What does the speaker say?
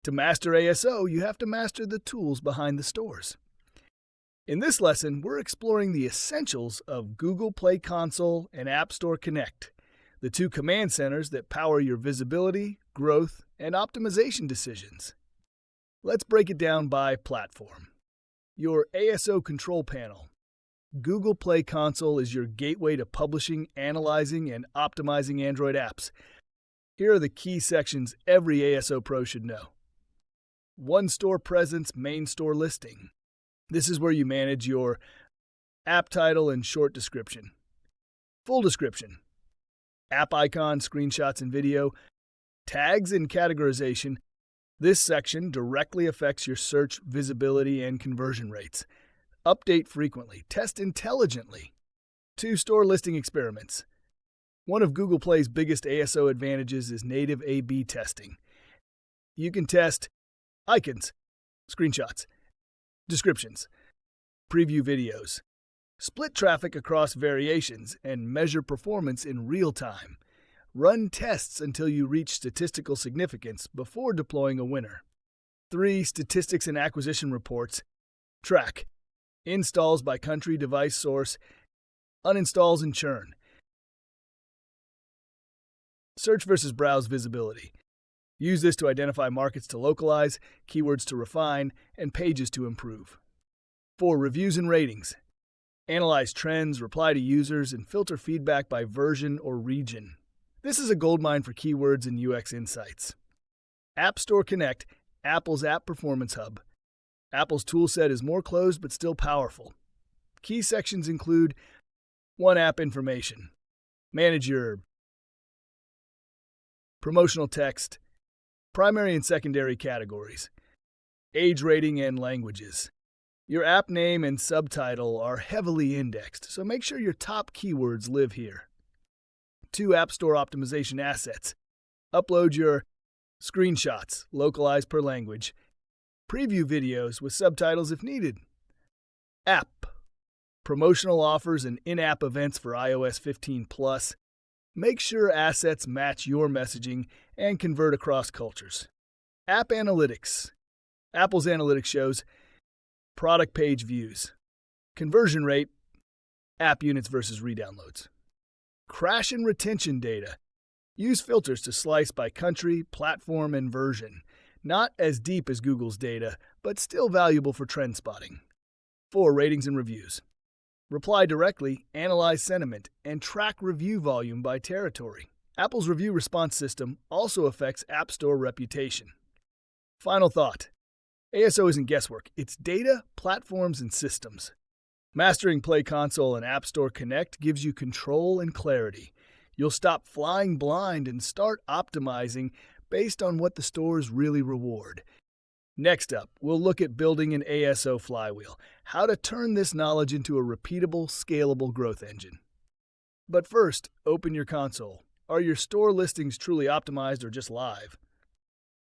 To master ASO, you have to master the tools behind the stores. In this lesson, we're exploring the essentials of Google Play Console and App Store Connect, the two command centers that power your visibility, growth, and optimization decisions. Let's break it down by platform. Your ASO control panel. Google Play Console is your gateway to publishing, analyzing, and optimizing Android apps. Here are the key sections every ASO pro should know. One Store Presence Main Store Listing. This is where you manage your app title and short description. Full description. App icon, screenshots and video. Tags and categorization. This section directly affects your search visibility and conversion rates. Update frequently. Test intelligently. 2 Store Listing Experiments. One of Google Play's biggest ASO advantages is native A/B testing. You can test icons, screenshots, descriptions, preview videos, split traffic across variations, and measure performance in real time. Run tests until you reach statistical significance before deploying a winner. 3 Statistics and Acquisition Reports. Track installs by country, device source, uninstalls and churn. Search versus browse visibility. Use this to identify markets to localize, keywords to refine, and pages to improve. 4 Reviews and ratings. Analyze trends, reply to users, and filter feedback by version or region. This is a goldmine for keywords and UX insights. App Store Connect, Apple's app performance hub. Apple's toolset is more closed but still powerful. Key sections include One App Information. Manage your promotional text, primary and secondary categories, age rating and languages. Your app name and subtitle are heavily indexed, so make sure your top keywords live here. 2 App Store Optimization Assets. Upload your screenshots, localized per language, preview videos with subtitles if needed. App. Promotional offers and in-app events for iOS 15 Plus. Make sure assets match your messaging and convert across cultures. App Analytics. Apple's analytics shows product page views, conversion rate, app units versus redownloads. Crash and retention data. Use filters to slice by country, platform, and version. Not as deep as Google's data, but still valuable for trend spotting. 4 Ratings and reviews. Reply directly, analyze sentiment, and track review volume by territory. Apple's review response system also affects App Store reputation. Final thought. ASO isn't guesswork. It's data, platforms, and systems. Mastering Play Console and App Store Connect gives you control and clarity. You'll stop flying blind and start optimizing based on what the stores really reward. Next up, we'll look at building an ASO flywheel, how to turn this knowledge into a repeatable, scalable growth engine. But first, open your console. Are your store listings truly optimized or just live?